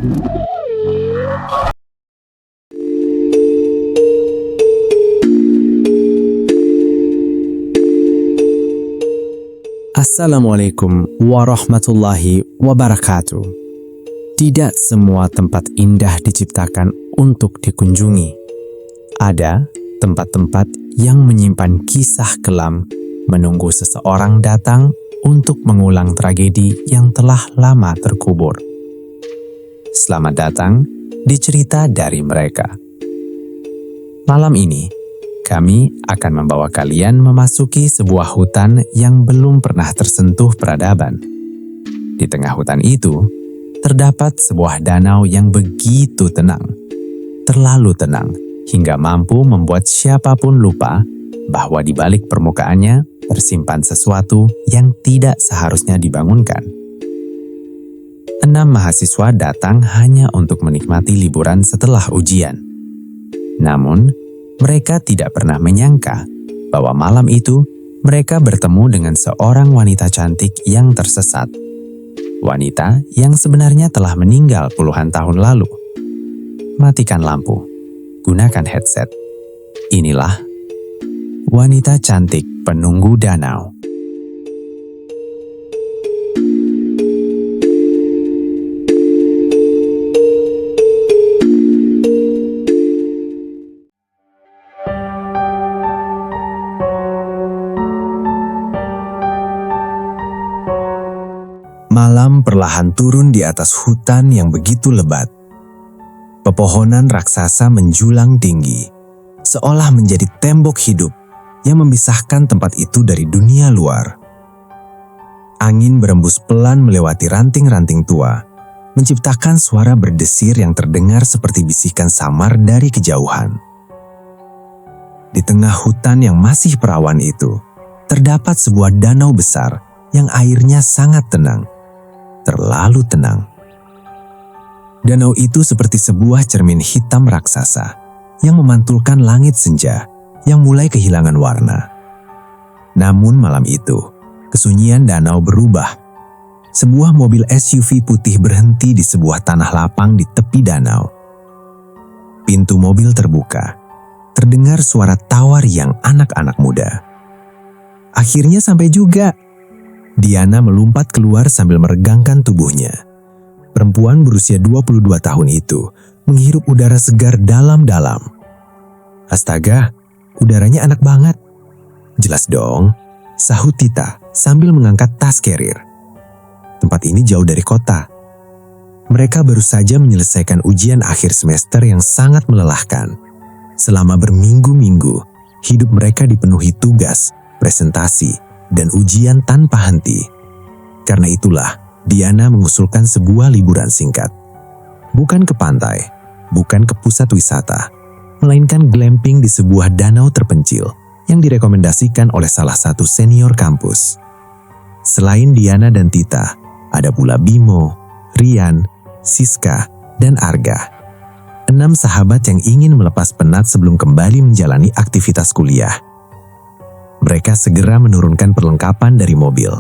Assalamualaikum warahmatullahi wabarakatuh. Tidak semua tempat indah diciptakan untuk dikunjungi. Ada tempat-tempat yang menyimpan kisah kelam, menunggu seseorang datang untuk mengulang tragedi yang telah lama terkubur. Selamat datang di cerita dari mereka. Malam ini, kami akan membawa kalian memasuki sebuah hutan yang belum pernah tersentuh peradaban. Di tengah hutan itu, terdapat sebuah danau yang begitu tenang, terlalu tenang, hingga mampu membuat siapapun lupa bahwa di balik permukaannya tersimpan sesuatu yang tidak seharusnya dibangunkan. 6 mahasiswa datang hanya untuk menikmati liburan setelah ujian. Namun, mereka tidak pernah menyangka bahwa malam itu mereka bertemu dengan seorang wanita cantik yang tersesat. Wanita yang sebenarnya telah meninggal puluhan tahun lalu. Matikan lampu, gunakan headset. Inilah wanita cantik penunggu danau. Malam perlahan turun di atas hutan yang begitu lebat. Pepohonan raksasa menjulang tinggi, seolah menjadi tembok hidup yang memisahkan tempat itu dari dunia luar. Angin berembus pelan melewati ranting-ranting tua, menciptakan suara berdesir yang terdengar seperti bisikan samar dari kejauhan. Di tengah hutan yang masih perawan itu, terdapat sebuah danau besar yang airnya sangat tenang. Terlalu tenang. Danau itu seperti sebuah cermin hitam raksasa yang memantulkan langit senja yang mulai kehilangan warna. Namun malam itu, kesunyian danau berubah. Sebuah mobil SUV putih berhenti di sebuah tanah lapang di tepi danau. Pintu mobil terbuka. Terdengar suara tawar yang anak-anak muda. Akhirnya sampai juga. Diana melompat keluar sambil meregangkan tubuhnya. Perempuan berusia 22 tahun itu menghirup udara segar dalam-dalam. Astaga, udaranya enak banget. Jelas dong, sahut Tita sambil mengangkat tas carrier. Tempat ini jauh dari kota. Mereka baru saja menyelesaikan ujian akhir semester yang sangat melelahkan. Selama berminggu-minggu, hidup mereka dipenuhi tugas, presentasi, dan ujian tanpa henti. Karena itulah, Diana mengusulkan sebuah liburan singkat. Bukan ke pantai, bukan ke pusat wisata, melainkan glamping di sebuah danau terpencil yang direkomendasikan oleh salah satu senior kampus. Selain Diana dan Tita, ada pula Bimo, Rian, Siska, dan Arga. 6 sahabat yang ingin melepas penat sebelum kembali menjalani aktivitas kuliah. Mereka segera menurunkan perlengkapan dari mobil.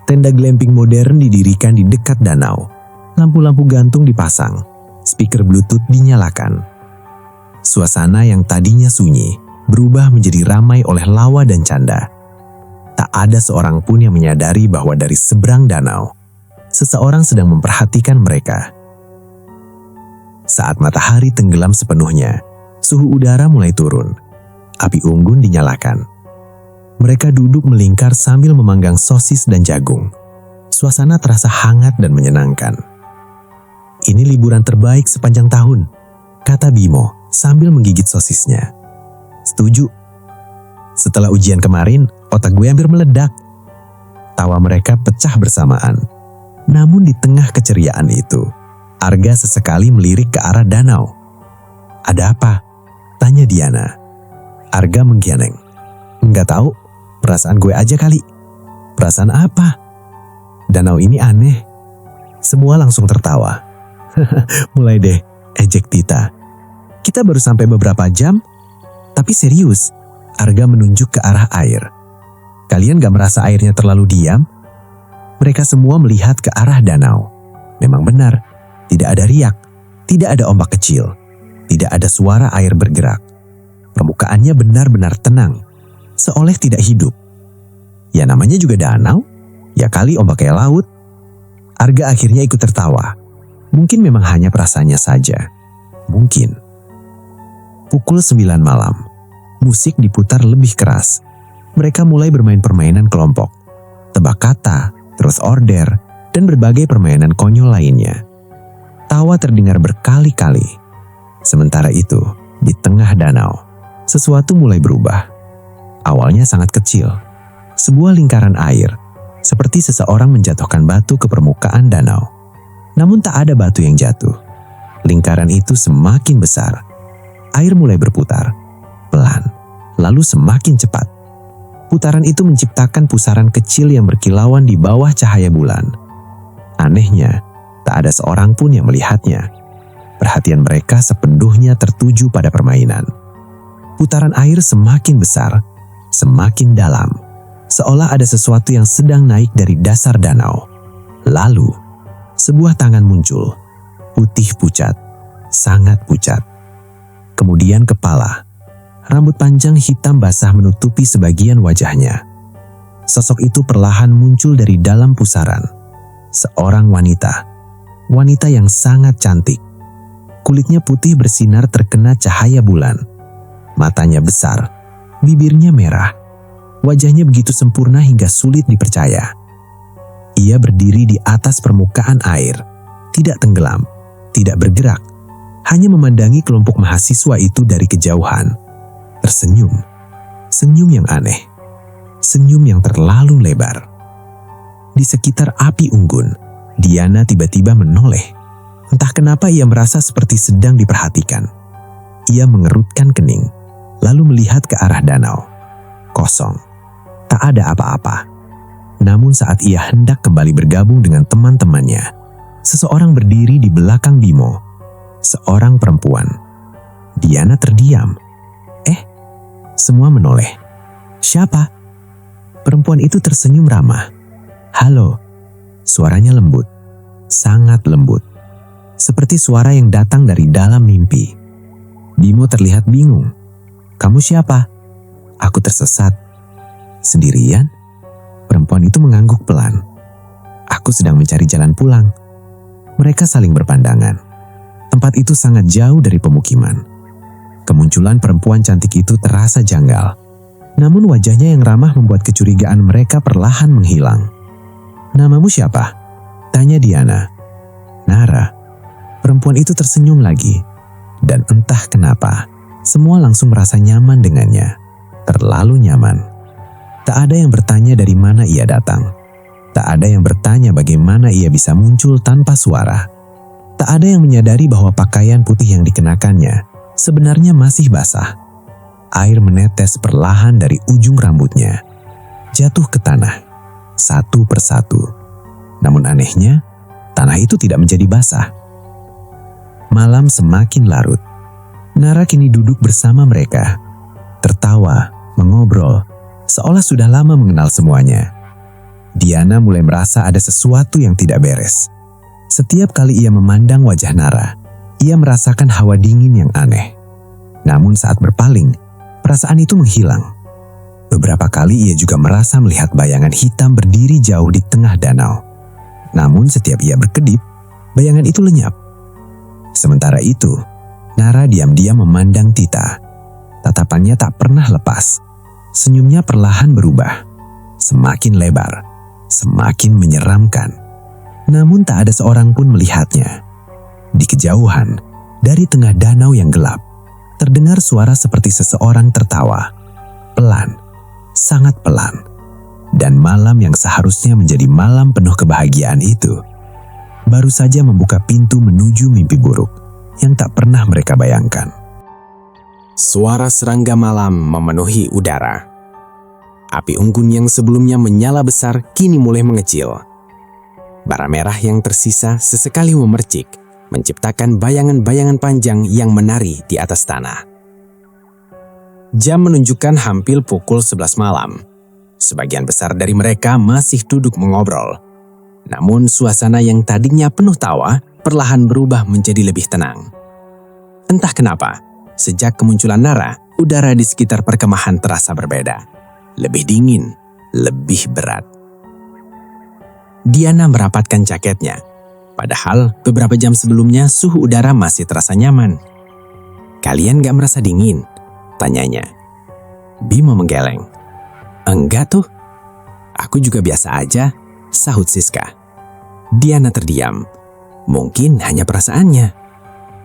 Tenda glamping modern didirikan di dekat danau. Lampu-lampu gantung dipasang. Speaker Bluetooth dinyalakan. Suasana yang tadinya sunyi berubah menjadi ramai oleh lawa dan canda. Tak ada seorang pun yang menyadari bahwa dari seberang danau, seseorang sedang memperhatikan mereka. Saat matahari tenggelam sepenuhnya, suhu udara mulai turun. Api unggun dinyalakan. Mereka duduk melingkar sambil memanggang sosis dan jagung. Suasana terasa hangat dan menyenangkan. Ini liburan terbaik sepanjang tahun, kata Bimo sambil menggigit sosisnya. Setuju. Setelah ujian kemarin, otak gue hampir meledak. Tawa mereka pecah bersamaan. Namun di tengah keceriaan itu, Arga sesekali melirik ke arah danau. Ada apa? Tanya Diana. Arga menggeleng. Enggak tahu. Perasaan gue aja kali. Perasaan apa? Danau ini aneh. Semua langsung tertawa. Mulai deh, ejek Tita. Kita baru sampai beberapa jam, tapi serius. Arga menunjuk ke arah air. Kalian gak merasa airnya terlalu diam? Mereka semua melihat ke arah danau. Memang benar, Tidak ada riak, tidak ada ombak kecil, tidak ada suara air bergerak. Permukaannya benar-benar tenang, seolah tidak hidup. Ya namanya juga danau, ya kali ombak kayak laut. Arga akhirnya ikut tertawa. Mungkin memang hanya perasaannya saja. Mungkin. Pukul 9 malam, musik diputar lebih keras. Mereka mulai bermain permainan kelompok, tebak kata, truth order, dan berbagai permainan konyol lainnya. Tawa terdengar berkali-kali. Sementara itu, di tengah danau, sesuatu mulai berubah. Awalnya sangat kecil, sebuah lingkaran air, seperti seseorang menjatuhkan batu ke permukaan danau. Namun tak ada batu yang jatuh. Lingkaran itu semakin besar. Air mulai berputar, pelan, lalu semakin cepat. Putaran itu menciptakan pusaran kecil yang berkilauan di bawah cahaya bulan. Anehnya, tak ada seorang pun yang melihatnya. Perhatian mereka sepenuhnya tertuju pada permainan. Putaran air semakin besar, semakin dalam, seolah ada sesuatu yang sedang naik dari dasar danau. Lalu, sebuah tangan muncul, putih pucat, sangat pucat. Kemudian kepala, rambut panjang hitam basah menutupi sebagian wajahnya. Sosok itu perlahan muncul dari dalam pusaran. Seorang wanita. Wanita yang sangat cantik. Kulitnya putih bersinar terkena cahaya bulan. Matanya besar, bibirnya merah. Wajahnya begitu sempurna hingga sulit dipercaya. Ia berdiri di atas permukaan air, tidak tenggelam, tidak bergerak, hanya memandangi kelompok mahasiswa itu dari kejauhan. Tersenyum, senyum yang aneh, senyum yang terlalu lebar. Di sekitar api unggun, Diana tiba-tiba menoleh. Entah kenapa ia merasa seperti sedang diperhatikan. Ia mengerutkan kening, lalu melihat ke arah danau. Kosong, tak ada apa-apa. Namun saat ia hendak kembali bergabung dengan teman-temannya, seseorang berdiri di belakang Bimo. Seorang perempuan. Diana terdiam. Semua menoleh. Siapa? Perempuan itu tersenyum ramah. Halo. Suaranya lembut, sangat lembut. Seperti suara yang datang dari dalam mimpi. Bimo terlihat bingung. Kamu siapa? Aku tersesat. Sendirian? Perempuan itu mengangguk pelan. Aku sedang mencari jalan pulang. Mereka saling berpandangan. Tempat itu sangat jauh dari pemukiman. Kemunculan perempuan cantik itu terasa janggal. Namun wajahnya yang ramah membuat kecurigaan mereka perlahan menghilang. Namamu siapa? Tanya Diana. Nara. Perempuan itu tersenyum lagi. Dan entah kenapa, semua langsung merasa nyaman dengannya. Terlalu nyaman. Tak ada yang bertanya dari mana ia datang. Tak ada yang bertanya bagaimana ia bisa muncul tanpa suara. Tak ada yang menyadari bahwa pakaian putih yang dikenakannya sebenarnya masih basah. Air menetes perlahan dari ujung rambutnya, jatuh ke tanah, satu persatu. Namun anehnya, tanah itu tidak menjadi basah. Malam semakin larut. Nara kini duduk bersama mereka, tertawa, mengobrol, seolah sudah lama mengenal semuanya. Diana mulai merasa ada sesuatu yang tidak beres. Setiap kali ia memandang wajah Nara, ia merasakan hawa dingin yang aneh. Namun saat berpaling, perasaan itu menghilang. Beberapa kali ia juga merasa melihat bayangan hitam berdiri jauh di tengah danau. Namun setiap ia berkedip, bayangan itu lenyap. Sementara itu, Nara diam-diam memandang Tita. Tatapannya tak pernah lepas. Senyumnya perlahan berubah. Semakin lebar, semakin menyeramkan. Namun tak ada seorang pun melihatnya. Di kejauhan, dari tengah danau yang gelap, terdengar suara seperti seseorang tertawa. Pelan, sangat pelan. Dan malam yang seharusnya menjadi malam penuh kebahagiaan itu, baru saja membuka pintu menuju mimpi buruk yang tak pernah mereka bayangkan. Suara serangga malam memenuhi udara. Api unggun yang sebelumnya menyala besar kini mulai mengecil. Bara merah yang tersisa sesekali memercik, menciptakan bayangan-bayangan panjang yang menari di atas tanah. Jam menunjukkan hampir pukul 11 malam. Sebagian besar dari mereka masih duduk mengobrol. Namun suasana yang tadinya penuh tawa, perlahan berubah menjadi lebih tenang. Entah kenapa, sejak kemunculan Nara, udara di sekitar perkemahan terasa berbeda. Lebih dingin, lebih berat. Diana merapatkan jaketnya. Padahal beberapa jam sebelumnya suhu udara masih terasa nyaman. "Kalian gak merasa dingin?" tanyanya. Bimo menggeleng. "Enggak tuh. Aku juga biasa aja," sahut Siska. Diana terdiam. Mungkin hanya perasaannya.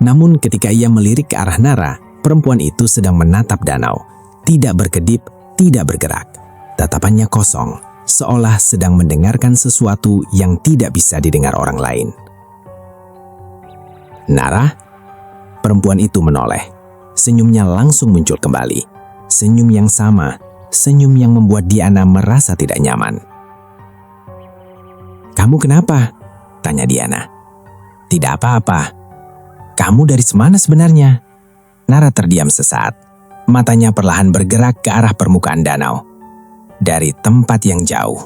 Namun ketika ia melirik ke arah Nara, perempuan itu sedang menatap danau. Tidak berkedip, tidak bergerak. Tatapannya kosong, seolah sedang mendengarkan sesuatu yang tidak bisa didengar orang lain. "Nara?" Perempuan itu menoleh. Senyumnya langsung muncul kembali. Senyum yang sama, senyum yang membuat Diana merasa tidak nyaman. "Kamu kenapa?" tanya Diana. "Tidak apa-apa. Kamu dari mana sebenarnya?" Nara terdiam sesaat. Matanya perlahan bergerak ke arah permukaan danau. "Dari tempat yang jauh."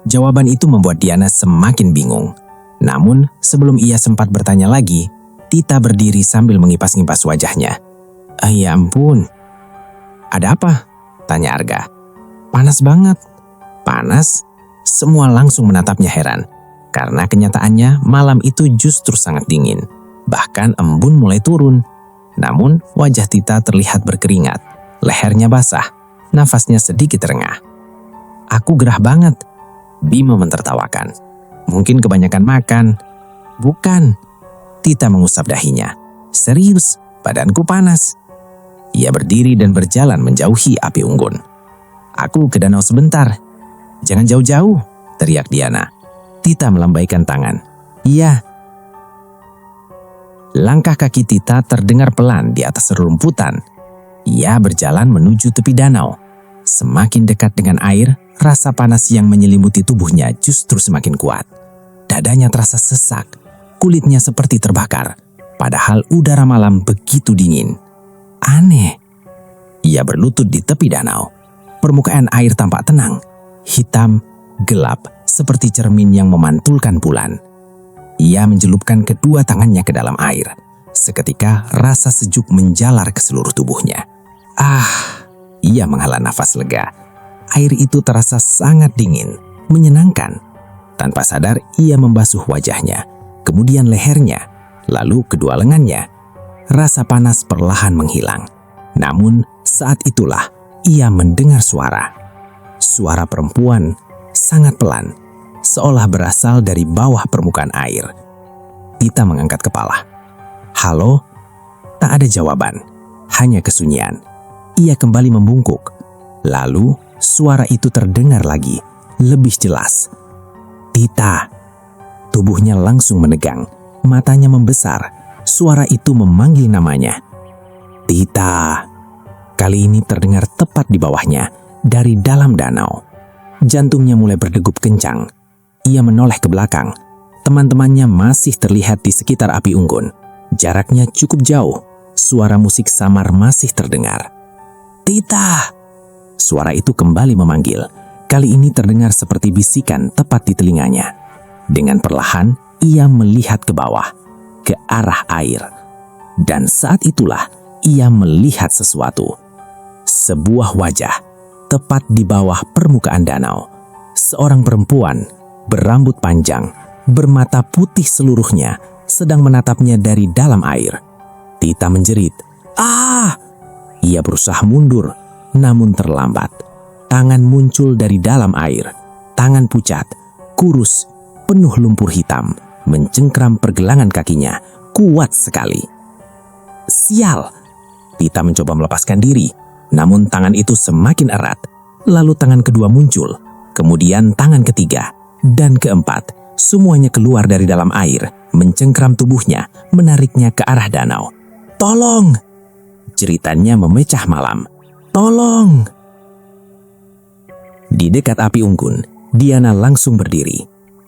Jawaban itu membuat Diana semakin bingung. Namun sebelum ia sempat bertanya lagi, Tita berdiri sambil mengipas-ngipas wajahnya. Ya ampun." "Ada apa?" tanya Arga. "Panas banget." "Panas?" Semua langsung menatapnya heran. Karena kenyataannya malam itu justru sangat dingin. Bahkan embun mulai turun. Namun wajah Tita terlihat berkeringat. Lehernya basah. Nafasnya sedikit terengah. "Aku gerah banget." Bimo mentertawakan. "Mungkin kebanyakan makan." "Bukan." Tita mengusap dahinya. "Serius, badanku panas." Ia berdiri dan berjalan menjauhi api unggun. "Aku ke danau sebentar." "Jangan jauh-jauh," teriak Diana. Tita melambaikan tangan. "Iya." Langkah kaki Tita terdengar pelan di atas rerumputan. Ia berjalan menuju tepi danau. Semakin dekat dengan air, rasa panas yang menyelimuti tubuhnya justru semakin kuat. Dadanya terasa sesak, kulitnya seperti terbakar. Padahal udara malam begitu dingin. Aneh. Ia berlutut di tepi danau. Permukaan air tampak tenang, hitam, gelap, seperti cermin yang memantulkan bulan. Ia menjelupkan kedua tangannya ke dalam air. Seketika rasa sejuk menjalar ke seluruh tubuhnya. Ia menghela nafas lega. Air itu terasa sangat dingin, menyenangkan. Tanpa sadar ia membasuh wajahnya, kemudian lehernya, lalu kedua lengannya. Rasa panas perlahan menghilang. Namun saat itulah ia mendengar suara. Suara perempuan sangat pelan, seolah berasal dari bawah permukaan air. Tita mengangkat kepala. "Halo?" Tak ada jawaban, hanya kesunyian. Ia kembali membungkuk. Lalu suara itu terdengar lagi, lebih jelas. "Tita." Tubuhnya langsung menegang, matanya membesar. Suara itu memanggil namanya. "Tita." Kali ini terdengar tepat di bawahnya, dari dalam danau. Jantungnya mulai berdegup kencang. Ia menoleh ke belakang. Teman-temannya masih terlihat di sekitar api unggun. Jaraknya cukup jauh. Suara musik samar masih terdengar. "Tita!" Suara itu kembali memanggil. Kali ini terdengar seperti bisikan tepat di telinganya. Dengan perlahan, ia melihat ke bawah, ke arah air. Dan saat itulah ia melihat sesuatu. Sebuah wajah tepat di bawah permukaan danau. Seorang perempuan berambut panjang, bermata putih seluruhnya, sedang menatapnya dari dalam air. Tita menjerit. Ia berusaha mundur, namun terlambat. Tangan muncul dari dalam air. Tangan pucat, kurus, penuh lumpur hitam, mencengkram pergelangan kakinya, kuat sekali. Sial! Tita mencoba melepaskan diri, namun tangan itu semakin erat. Lalu tangan kedua muncul, kemudian tangan ketiga, dan keempat. Semuanya keluar dari dalam air, mencengkram tubuhnya, menariknya ke arah danau. "Tolong!" Jeritannya memecah malam. "Tolong!" Di dekat api unggun, Diana langsung berdiri.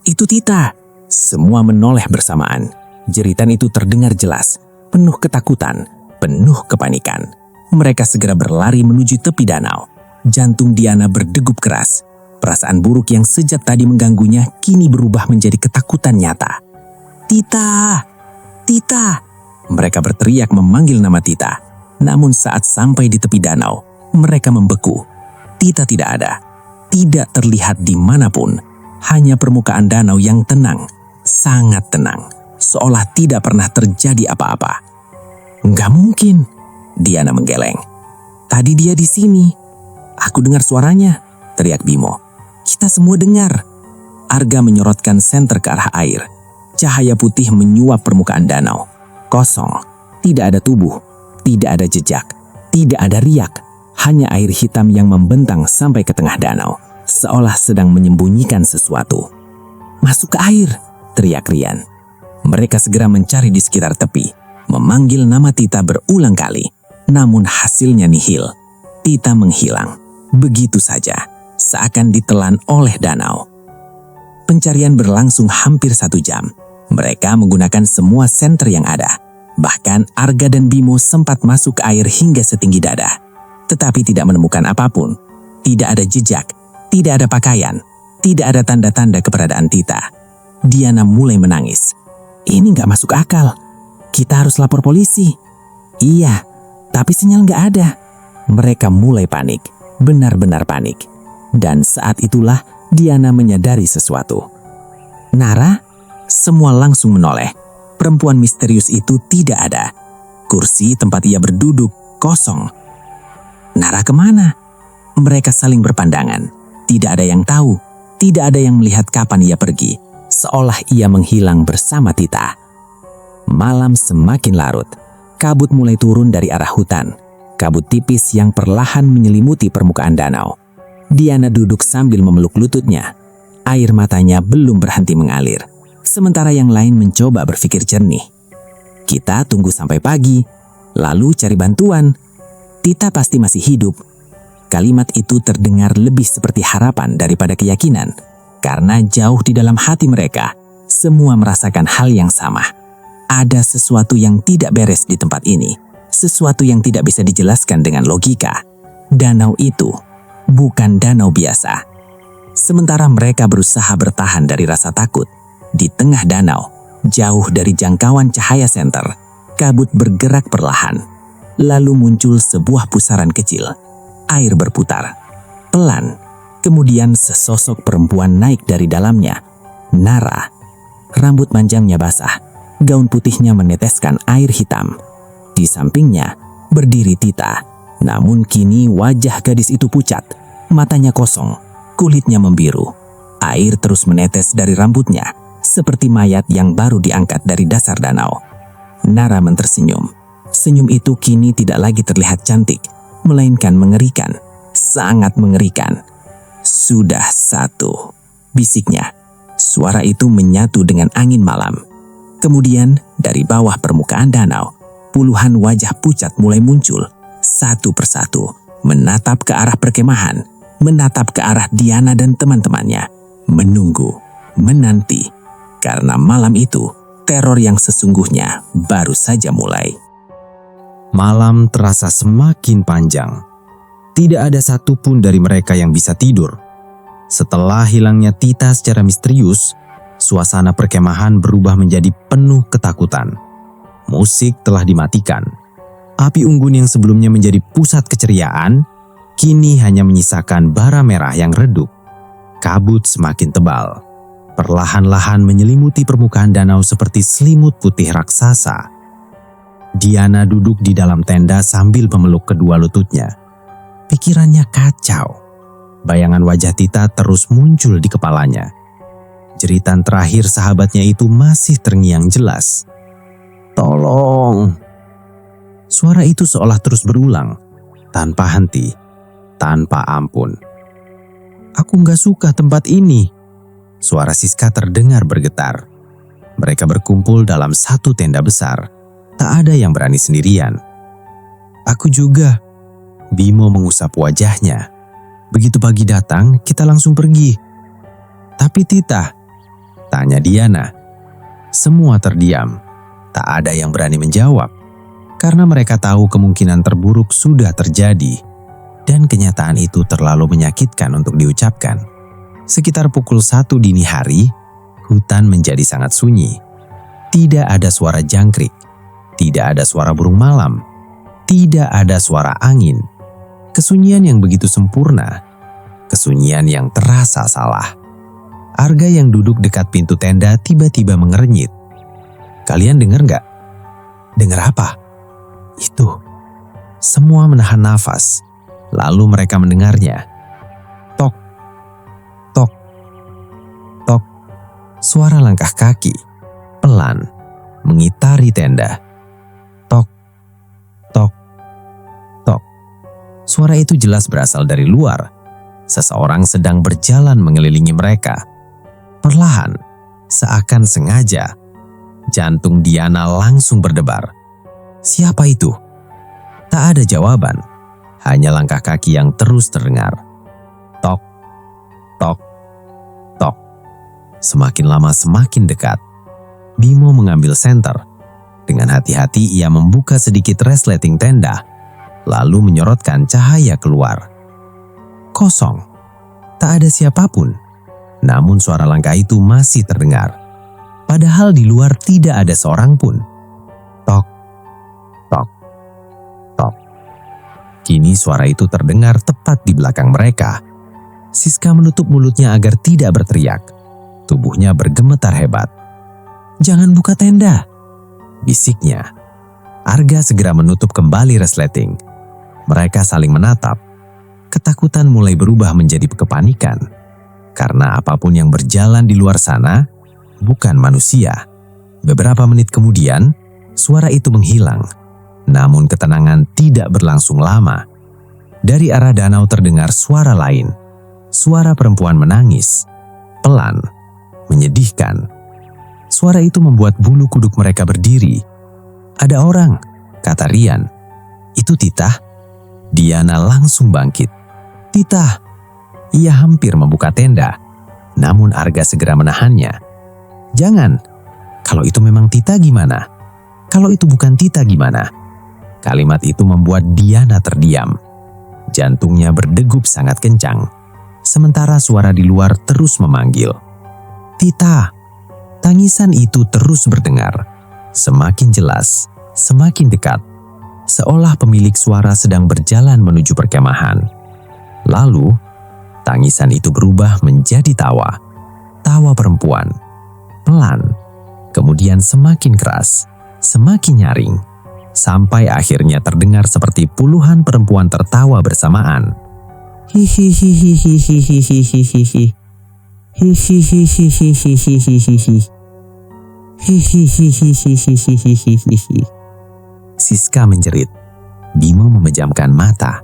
"Itu Tita!" Semua menoleh bersamaan. Jeritan itu terdengar jelas, penuh ketakutan, penuh kepanikan. Mereka segera berlari menuju tepi danau. Jantung Diana berdegup keras. Perasaan buruk yang sejak tadi mengganggunya kini berubah menjadi ketakutan nyata. "Tita! Tita!" Mereka berteriak memanggil nama Tita. Namun saat sampai di tepi danau, mereka membeku. Tita tidak ada. Tidak terlihat dimanapun. Hanya permukaan danau yang tenang. Sangat tenang. Seolah tidak pernah terjadi apa-apa. "Nggak mungkin," Diana menggeleng. "Tadi dia di sini. Aku dengar suaranya," teriak Bimo. "Kita semua dengar." Arga menyorotkan senter ke arah air. Cahaya putih menyuap permukaan danau. Kosong. Tidak ada tubuh. Tidak ada jejak. Tidak ada riak. Hanya air hitam yang membentang sampai ke tengah danau. Seolah sedang menyembunyikan sesuatu. "Masuk ke air!" teriak Rian. Mereka segera mencari di sekitar tepi. Memanggil nama Tita berulang kali. Namun hasilnya nihil. Tita menghilang. Begitu saja. Seakan ditelan oleh danau. Pencarian berlangsung hampir 1 jam. Mereka menggunakan semua senter yang ada. Bahkan Arga dan Bimo sempat masuk ke air hingga setinggi dada. Tetapi tidak menemukan apapun. Tidak ada jejak, tidak ada pakaian, tidak ada tanda-tanda keberadaan Tita. Diana mulai menangis. "Ini gak masuk akal. Kita harus lapor polisi." "Iya, tapi sinyal gak ada." Mereka mulai panik, benar-benar panik. Dan saat itulah Diana menyadari sesuatu. "Nara?" Semua langsung menoleh. Perempuan misterius itu tidak ada. Kursi tempat ia berduduk kosong. "Nara kemana?" Mereka saling berpandangan. Tidak ada yang tahu. Tidak ada yang melihat kapan ia pergi. Seolah ia menghilang bersama Tita. Malam semakin larut. Kabut mulai turun dari arah hutan. Kabut tipis yang perlahan menyelimuti permukaan danau. Diana duduk sambil memeluk lututnya. Air matanya belum berhenti mengalir. Sementara yang lain mencoba berpikir jernih. "Kita tunggu sampai pagi, lalu cari bantuan. Tita pasti masih hidup." Kalimat itu terdengar lebih seperti harapan daripada keyakinan. Karena jauh di dalam hati mereka, semua merasakan hal yang sama. Ada sesuatu yang tidak beres di tempat ini. Sesuatu yang tidak bisa dijelaskan dengan logika. Danau itu bukan danau biasa. Sementara mereka berusaha bertahan dari rasa takut, di tengah danau, jauh dari jangkauan cahaya senter, kabut bergerak perlahan. Lalu muncul sebuah pusaran kecil. Air berputar. Pelan. Kemudian sesosok perempuan naik dari dalamnya. Nara. Rambut panjangnya basah. Gaun putihnya meneteskan air hitam. Di sampingnya berdiri Tita. Namun kini wajah gadis itu pucat. Matanya kosong. Kulitnya membiru. Air terus menetes dari rambutnya. Seperti mayat yang baru diangkat dari dasar danau. Nara tersenyum. Senyum itu kini tidak lagi terlihat cantik, melainkan mengerikan. Sangat mengerikan. "Sudah 1," bisiknya. Suara itu menyatu dengan angin malam. Kemudian dari bawah permukaan danau, puluhan wajah pucat mulai muncul. Satu persatu menatap ke arah perkemahan, menatap ke arah Diana dan teman-temannya. Menunggu, menanti. Karena malam itu, teror yang sesungguhnya baru saja mulai. Malam terasa semakin panjang. Tidak ada satupun dari mereka yang bisa tidur. Setelah hilangnya Tita secara misterius, suasana perkemahan berubah menjadi penuh ketakutan. Musik telah dimatikan. Api unggun yang sebelumnya menjadi pusat keceriaan, kini hanya menyisakan bara merah yang redup. Kabut semakin tebal. Perlahan-lahan menyelimuti permukaan danau seperti selimut putih raksasa. Diana duduk di dalam tenda sambil memeluk kedua lututnya. Pikirannya kacau. Bayangan wajah Tita terus muncul di kepalanya. Jeritan terakhir sahabatnya itu masih terngiang jelas. "Tolong!" Suara itu seolah terus berulang, tanpa henti, tanpa ampun. "Aku gak suka tempat ini." Suara Siska terdengar bergetar. Mereka berkumpul dalam satu tenda besar. Tak ada yang berani sendirian. "Aku juga." Bimo mengusap wajahnya. "Begitu pagi datang, kita langsung pergi." "Tapi Tita?" tanya Diana. Semua terdiam. Tak ada yang berani menjawab. Karena mereka tahu kemungkinan terburuk sudah terjadi. Dan kenyataan itu terlalu menyakitkan untuk diucapkan. Sekitar pukul 1 dini hari, hutan menjadi sangat sunyi. Tidak ada suara jangkrik, tidak ada suara burung malam, tidak ada suara angin. Kesunyian yang begitu sempurna, kesunyian yang terasa salah. Arga yang duduk dekat pintu tenda tiba-tiba mengernyit. Kalian dengar nggak? Dengar apa? Itu. Semua menahan nafas, lalu mereka mendengarnya. Tok, tok, tok. Suara langkah kaki, pelan, mengitari tenda. Tok, tok, tok. Suara itu jelas berasal dari luar. Seseorang sedang berjalan mengelilingi mereka. Perlahan, seakan sengaja, jantung Diana langsung berdebar. Siapa itu? Tak ada jawaban, hanya langkah kaki yang terus terdengar. Tok, tok, tok. Semakin lama semakin dekat. Bimo mengambil senter. Dengan hati-hati ia membuka sedikit resleting tenda, lalu menyorotkan cahaya keluar. Kosong, tak ada siapapun. Namun suara langkah itu masih terdengar. Padahal di luar tidak ada seorang pun. Tok, tok, tok. Kini suara itu terdengar tepat di belakang mereka. Siska menutup mulutnya agar tidak berteriak. Tubuhnya bergemetar hebat. "Jangan buka tenda," bisiknya. Arga segera menutup kembali resleting. Mereka saling menatap. Ketakutan mulai berubah menjadi kepanikan. Karena apapun yang berjalan di luar sana bukan manusia. Beberapa menit kemudian, suara itu menghilang. Namun ketenangan tidak berlangsung lama. Dari arah danau terdengar suara lain. Suara perempuan menangis. Pelan, menyedihkan. Suara itu membuat bulu kuduk mereka berdiri. "Ada orang," kata Rian. "Itu Tita?" Diana langsung bangkit. "Tita!" Ia hampir membuka tenda. Namun Arga segera menahannya. "Jangan. Kalau itu memang Tita gimana? Kalau itu bukan Tita gimana?" Kalimat itu membuat Diana terdiam. Jantungnya berdegup sangat kencang. Sementara suara di luar terus memanggil. "Tita!" Tangisan itu terus berdengar. Semakin jelas, semakin dekat. Seolah pemilik suara sedang berjalan menuju perkemahan. Lalu, tangisan itu berubah menjadi tawa. Tawa perempuan. Pelan. Kemudian semakin keras, semakin nyaring. Sampai akhirnya terdengar seperti puluhan perempuan tertawa bersamaan. Hihihihihihihihihihi. Hihihihihihihihihi. Hihihihihihihihihi. Siska menjerit. Bimo memejamkan mata.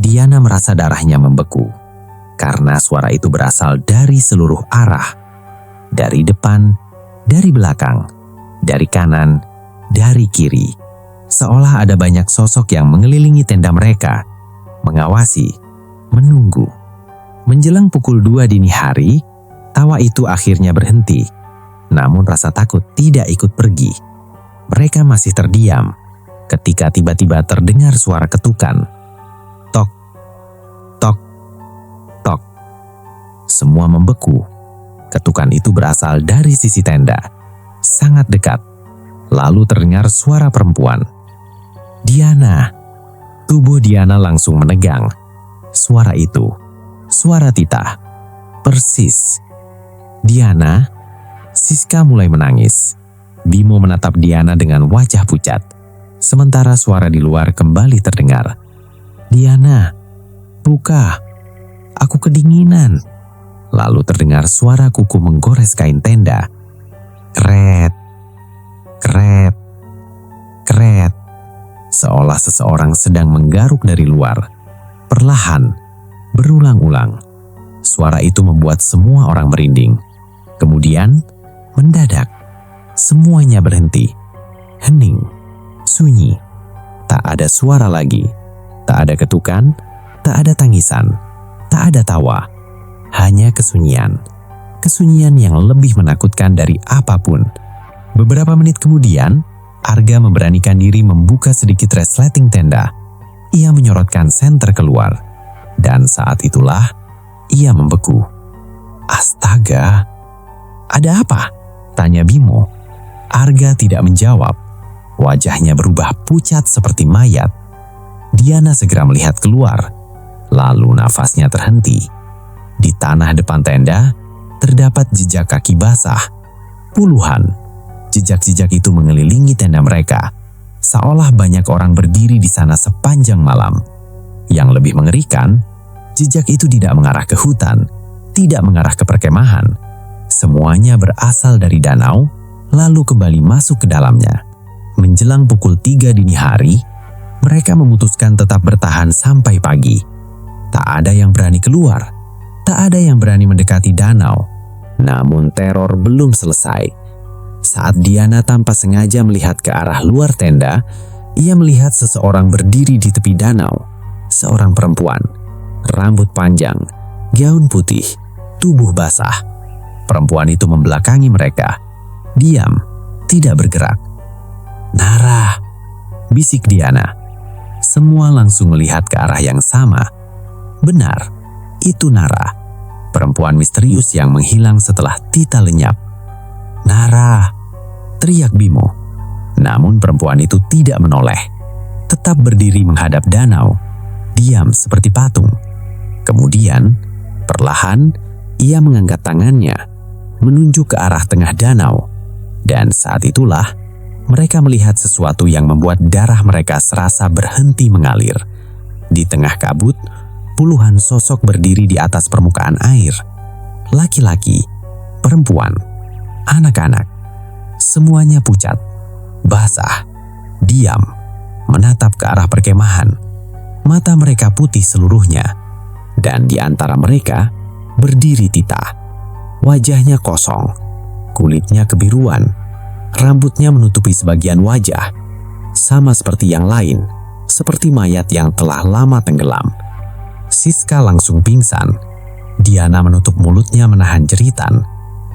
Diana merasa darahnya membeku. Karena suara itu berasal dari seluruh arah. Dari depan, dari belakang, dari kanan, dari kiri. Seolah ada banyak sosok yang mengelilingi tenda mereka. Mengawasi, menunggu. Menjelang pukul 2 dini hari, tawa itu akhirnya berhenti. Namun rasa takut tidak ikut pergi. Mereka masih terdiam ketika tiba-tiba terdengar suara ketukan. Tok, tok, tok. Semua membeku. Ketukan itu berasal dari sisi tenda, sangat dekat. Lalu terdengar suara perempuan. "Diana!" Tubuh Diana langsung menegang. Suara itu, suara Tita. Persis. "Diana?" Siska mulai menangis. Bimo menatap Diana dengan wajah pucat. Sementara suara di luar kembali terdengar. "Diana, buka. Aku kedinginan." Lalu terdengar suara kuku menggores kain tenda. Kret, kret, kret. Seolah seseorang sedang menggaruk dari luar. Perlahan, berulang-ulang. Suara itu membuat semua orang merinding. Kemudian, mendadak, semuanya berhenti. Hening, sunyi. Tak ada suara lagi. Tak ada ketukan, tak ada tangisan, tak ada tawa. Hanya kesunyian. Kesunyian yang lebih menakutkan dari apapun. Beberapa menit kemudian, Arga memberanikan diri membuka sedikit resleting tenda. Ia menyorotkan senter keluar. Dan saat itulah, ia membeku. "Astaga! Ada apa?" tanya Bimo. Arga tidak menjawab, wajahnya berubah pucat seperti mayat. Diana segera melihat keluar, lalu nafasnya terhenti. Di tanah depan tenda, terdapat jejak kaki basah. Puluhan. Jejak-jejak itu mengelilingi tenda mereka, seolah banyak orang berdiri di sana sepanjang malam. Yang lebih mengerikan, jejak itu tidak mengarah ke hutan, tidak mengarah ke perkemahan. Semuanya berasal dari danau, lalu kembali masuk ke dalamnya. Menjelang pukul 3 dini hari, mereka memutuskan tetap bertahan sampai pagi. Tak ada yang berani keluar, tak ada yang berani mendekati danau. Namun teror belum selesai. Saat Diana tanpa sengaja melihat ke arah luar tenda, ia melihat seseorang berdiri di tepi danau. Seorang perempuan, rambut panjang, gaun putih, tubuh basah. Perempuan itu membelakangi mereka. Diam, tidak bergerak. "Nara," bisik Diana. Semua langsung melihat ke arah yang sama. Benar, itu Nara, perempuan misterius yang menghilang setelah Tita lenyap. "Nara!" teriak Bimo. Namun perempuan itu tidak menoleh. Tetap berdiri menghadap danau, diam seperti patung. Kemudian, perlahan, ia mengangkat tangannya, menunjuk ke arah tengah danau. Dan saat itulah, mereka melihat sesuatu yang membuat darah mereka serasa berhenti mengalir. Di tengah kabut, puluhan sosok berdiri di atas permukaan air. Laki-laki, perempuan, anak-anak, semuanya pucat, basah, diam, menatap ke arah perkemahan. Mata mereka putih seluruhnya, dan di antara mereka berdiri Tita. Wajahnya kosong, kulitnya kebiruan, rambutnya menutupi sebagian wajah, sama seperti yang lain, seperti mayat yang telah lama tenggelam. Siska langsung pingsan. Diana menutup mulutnya menahan jeritan.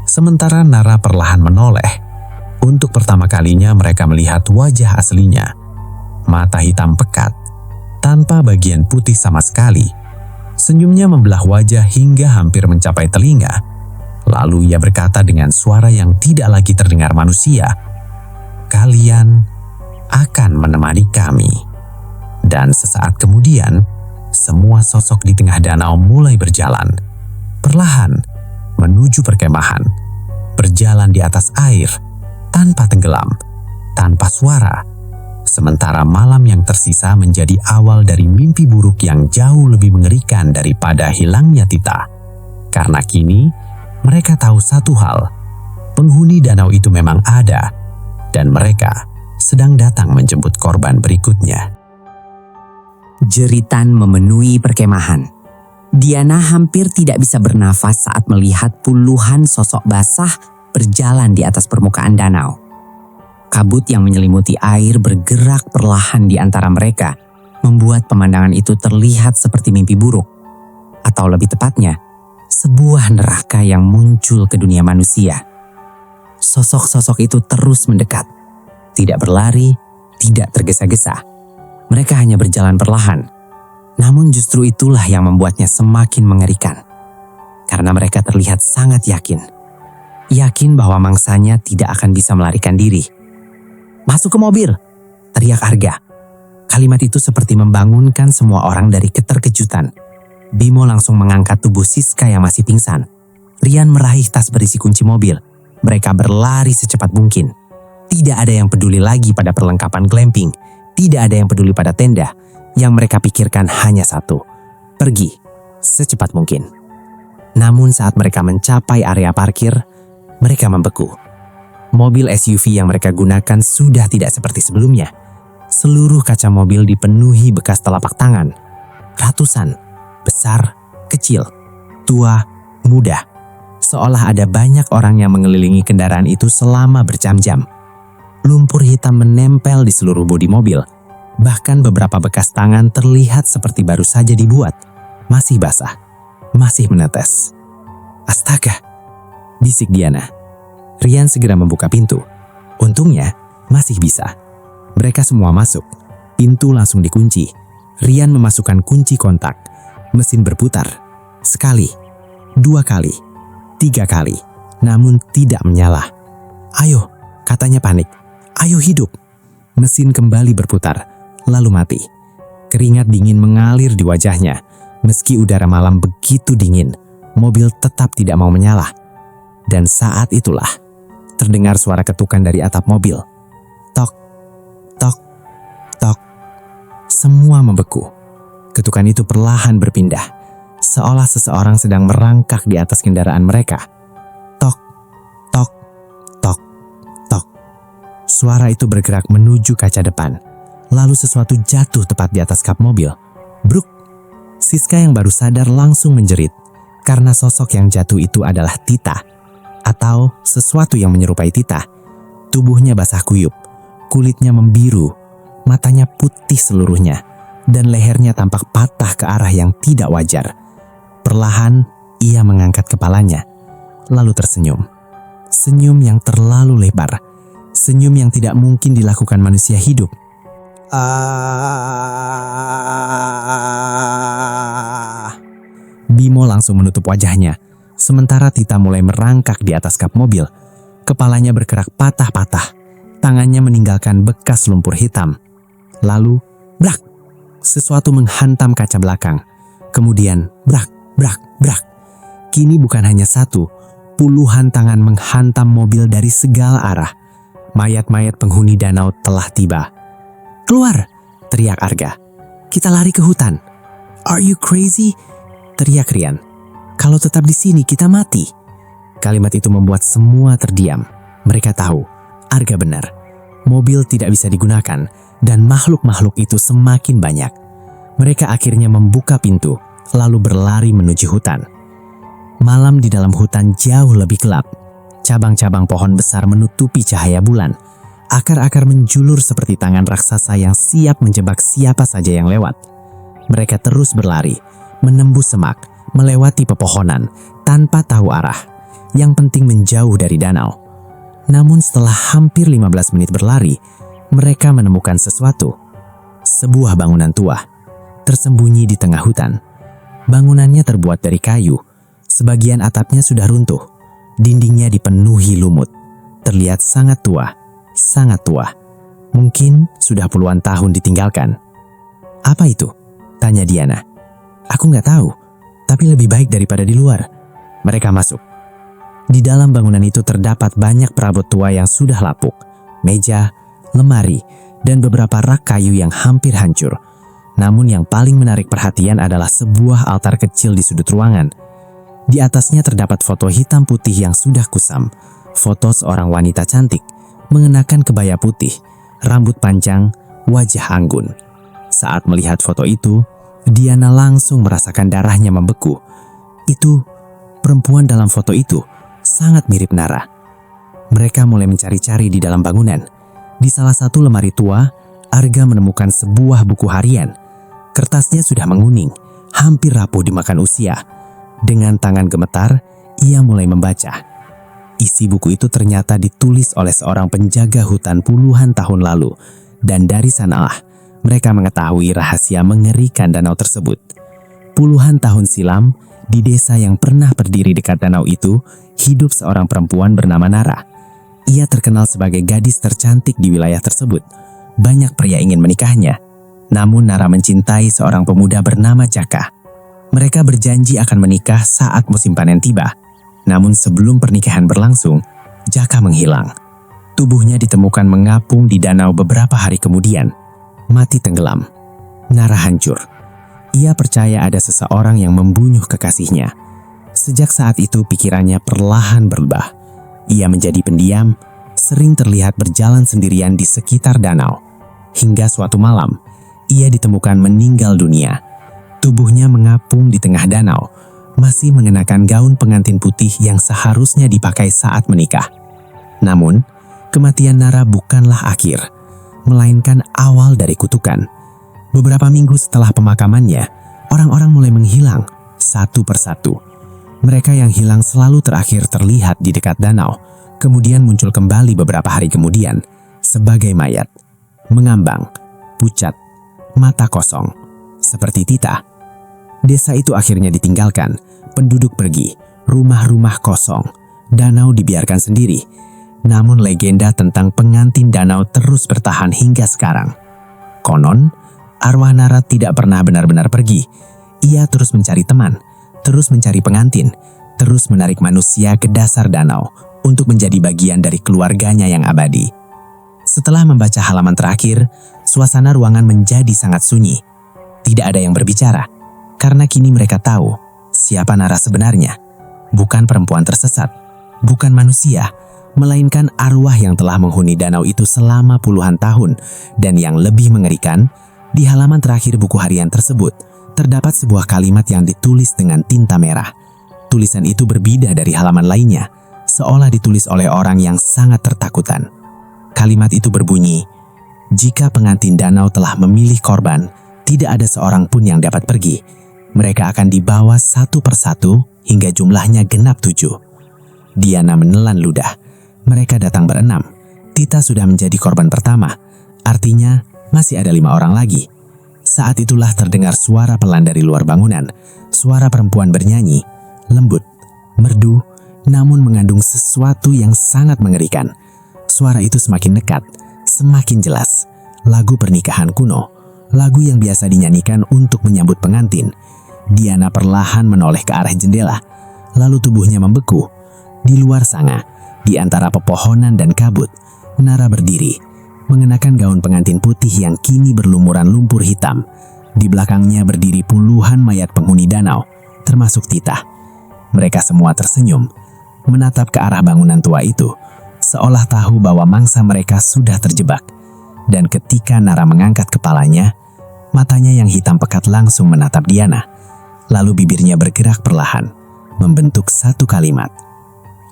Sementara Nara perlahan menoleh. Untuk pertama kalinya mereka melihat wajah aslinya. Mata hitam pekat, tanpa bagian putih sama sekali. Senyumnya membelah wajah hingga hampir mencapai telinga. Lalu ia berkata dengan suara yang tidak lagi terdengar manusia, "Kalian akan menemani kami." Dan sesaat kemudian, semua sosok di tengah danau mulai berjalan. Perlahan, menuju perkemahan, berjalan di atas air, tanpa tenggelam, tanpa suara. Sementara malam yang tersisa menjadi awal dari mimpi buruk yang jauh lebih mengerikan daripada hilangnya Tita. Karena kini, mereka tahu satu hal, penghuni danau itu memang ada, dan mereka sedang datang menjemput korban berikutnya. Jeritan memenuhi perkemahan. Diana hampir tidak bisa bernafas saat melihat puluhan sosok basah berjalan di atas permukaan danau. Kabut yang menyelimuti air bergerak perlahan di antara mereka, membuat pemandangan itu terlihat seperti mimpi buruk. Atau lebih tepatnya, sebuah neraka yang muncul ke dunia manusia. Sosok-sosok itu terus mendekat. Tidak berlari, tidak tergesa-gesa. Mereka hanya berjalan perlahan. Namun justru itulah yang membuatnya semakin mengerikan. Karena mereka terlihat sangat yakin. Yakin bahwa mangsanya tidak akan bisa melarikan diri. "Masuk ke mobil!" teriak Arga. Kalimat itu seperti membangunkan semua orang dari keterkejutan. Bimo langsung mengangkat tubuh Siska yang masih pingsan. Rian meraih tas berisi kunci mobil. Mereka berlari secepat mungkin. Tidak ada yang peduli lagi pada perlengkapan glamping. Tidak ada yang peduli pada tenda. Yang mereka pikirkan hanya satu, pergi secepat mungkin. Namun saat mereka mencapai area parkir, mereka membeku. Mobil SUV yang mereka gunakan sudah tidak seperti sebelumnya. Seluruh kaca mobil dipenuhi bekas telapak tangan. Ratusan, besar, kecil, tua, muda. Seolah ada banyak orang yang mengelilingi kendaraan itu selama berjam-jam. Lumpur hitam menempel di seluruh bodi mobil. Bahkan beberapa bekas tangan terlihat seperti baru saja dibuat. Masih basah, masih menetes. "Astaga!" bisik Diana. Rian segera membuka pintu. Untungnya masih bisa. Mereka semua masuk. Pintu langsung dikunci. Rian memasukkan kunci kontak. Mesin berputar. Sekali, 2 kali, 3 kali. Namun tidak menyala. "Ayo, Katanya panik. "Ayo hidup." Mesin kembali berputar, lalu mati. Keringat dingin mengalir di wajahnya. Meski udara malam begitu dingin, mobil tetap tidak mau menyala. Dan saat itulah, terdengar suara ketukan dari atap mobil. Tok, tok, tok. Semua membeku. Ketukan itu perlahan berpindah, seolah seseorang sedang merangkak di atas kendaraan mereka. Tok, tok, tok, tok. Suara itu bergerak menuju kaca depan. Lalu sesuatu jatuh tepat di atas kap mobil. Bruk! Siska yang baru sadar langsung menjerit, karena sosok yang jatuh itu adalah Tita, atau sesuatu yang menyerupai Tita. Tubuhnya basah kuyup, kulitnya membiru, matanya putih seluruhnya, dan lehernya tampak patah ke arah yang tidak wajar. Perlahan, ia mengangkat kepalanya, lalu tersenyum. Senyum yang terlalu lebar, senyum yang tidak mungkin dilakukan manusia hidup. Bimo langsung menutup wajahnya, sementara Tita mulai merangkak di atas kap mobil. Kepalanya bergerak patah-patah, tangannya meninggalkan bekas lumpur hitam. Lalu, brak! Sesuatu menghantam kaca belakang. Kemudian, brak, brak, brak. Kini bukan hanya satu, puluhan tangan menghantam mobil dari segala arah. Mayat-mayat penghuni danau telah tiba. "Keluar!" teriak Arga. "Kita lari ke hutan." "Are you crazy?" teriak Rian. "Kalau tetap di sini kita mati." Kalimat itu membuat semua terdiam. Mereka tahu, Arga benar. Mobil tidak bisa digunakan dan makhluk-makhluk itu semakin banyak. Mereka akhirnya membuka pintu, lalu berlari menuju hutan. Malam di dalam hutan jauh lebih gelap. Cabang-cabang pohon besar menutupi cahaya bulan. Akar-akar menjulur seperti tangan raksasa yang siap menjebak siapa saja yang lewat. Mereka terus berlari, menembus semak, melewati pepohonan, tanpa tahu arah. Yang penting menjauh dari danau. Namun setelah hampir 15 menit berlari, mereka menemukan sesuatu. Sebuah bangunan tua, tersembunyi di tengah hutan. Bangunannya terbuat dari kayu. Sebagian atapnya sudah runtuh. Dindingnya dipenuhi lumut. Terlihat sangat tua. Sangat tua. Mungkin sudah puluhan tahun ditinggalkan. "Apa itu?" tanya Diana. "Aku nggak tahu, tapi lebih baik daripada di luar." Mereka masuk. Di dalam bangunan itu terdapat banyak perabot tua yang sudah lapuk, meja, lemari, dan beberapa rak kayu yang hampir hancur. Namun yang paling menarik perhatian adalah sebuah altar kecil di sudut ruangan. Di atasnya terdapat foto hitam putih yang sudah kusam. Foto seorang wanita cantik, mengenakan kebaya putih, rambut panjang, wajah anggun. Saat melihat foto itu, Diana langsung merasakan darahnya membeku. Itu, perempuan dalam foto itu, sangat mirip Nara. Mereka mulai mencari-cari di dalam bangunan. Di salah satu lemari tua, Arga menemukan sebuah buku harian. Kertasnya sudah menguning, hampir rapuh dimakan usia. Dengan tangan gemetar, ia mulai membaca. Isi buku itu ternyata ditulis oleh seorang penjaga hutan puluhan tahun lalu, dan dari sanalah mereka mengetahui rahasia mengerikan danau tersebut. Puluhan tahun silam, di desa yang pernah berdiri dekat danau itu, hidup seorang perempuan bernama Nara. Ia terkenal sebagai gadis tercantik di wilayah tersebut. Banyak pria ingin menikahnya. Namun Nara mencintai seorang pemuda bernama Jaka. Mereka berjanji akan menikah saat musim panen tiba. Namun sebelum pernikahan berlangsung, Jaka menghilang. Tubuhnya ditemukan mengapung di danau beberapa hari kemudian. Mati tenggelam. Nara hancur. Ia percaya ada seseorang yang membunuh kekasihnya. Sejak saat itu pikirannya perlahan berubah. Ia menjadi pendiam, sering terlihat berjalan sendirian di sekitar danau. Hingga suatu malam, ia ditemukan meninggal dunia. Tubuhnya mengapung di tengah danau, masih mengenakan gaun pengantin putih yang seharusnya dipakai saat menikah. Namun, kematian Nara bukanlah akhir, melainkan awal dari kutukan. Beberapa minggu setelah pemakamannya, orang-orang mulai menghilang satu persatu. Mereka yang hilang selalu terakhir terlihat di dekat danau, kemudian muncul kembali beberapa hari kemudian sebagai mayat, mengambang, pucat, mata kosong, seperti Tita. Desa itu akhirnya ditinggalkan, penduduk pergi, rumah-rumah kosong, danau dibiarkan sendiri. Namun legenda tentang pengantin danau terus bertahan hingga sekarang. Konon, arwah Nara tidak pernah benar-benar pergi. Ia terus mencari teman, terus mencari pengantin, terus menarik manusia ke dasar danau untuk menjadi bagian dari keluarganya yang abadi. Setelah membaca halaman terakhir, suasana ruangan menjadi sangat sunyi. Tidak ada yang berbicara, karena kini mereka tahu siapa Nara sebenarnya. Bukan perempuan tersesat, bukan manusia, melainkan arwah yang telah menghuni danau itu selama puluhan tahun. Dan yang lebih mengerikan, di halaman terakhir buku harian tersebut, terdapat sebuah kalimat yang ditulis dengan tinta merah. Tulisan itu berbeda dari halaman lainnya, seolah ditulis oleh orang yang sangat tertakutan. Kalimat itu berbunyi, "Jika pengantin danau telah memilih korban, tidak ada seorang pun yang dapat pergi. Mereka akan dibawa satu persatu hingga jumlahnya genap 7. Diana menelan ludah. Mereka datang berenam. Tita sudah menjadi korban pertama. Artinya masih ada 5 orang lagi. Saat itulah terdengar suara pelan dari luar bangunan. Suara perempuan bernyanyi, lembut, merdu, namun mengandung sesuatu yang sangat mengerikan. Suara itu semakin dekat, semakin jelas. Lagu pernikahan kuno, lagu yang biasa dinyanyikan untuk menyambut pengantin. Diana perlahan menoleh ke arah jendela, lalu tubuhnya membeku. Di luar sana, di antara pepohonan dan kabut, Nara berdiri, mengenakan gaun pengantin putih yang kini berlumuran lumpur hitam. Di belakangnya berdiri puluhan mayat penghuni danau, termasuk Tita. Mereka semua tersenyum, menatap ke arah bangunan tua itu, seolah tahu bahwa mangsa mereka sudah terjebak. Dan ketika Nara mengangkat kepalanya, matanya yang hitam pekat langsung menatap Diana. Lalu bibirnya bergerak perlahan, membentuk satu kalimat.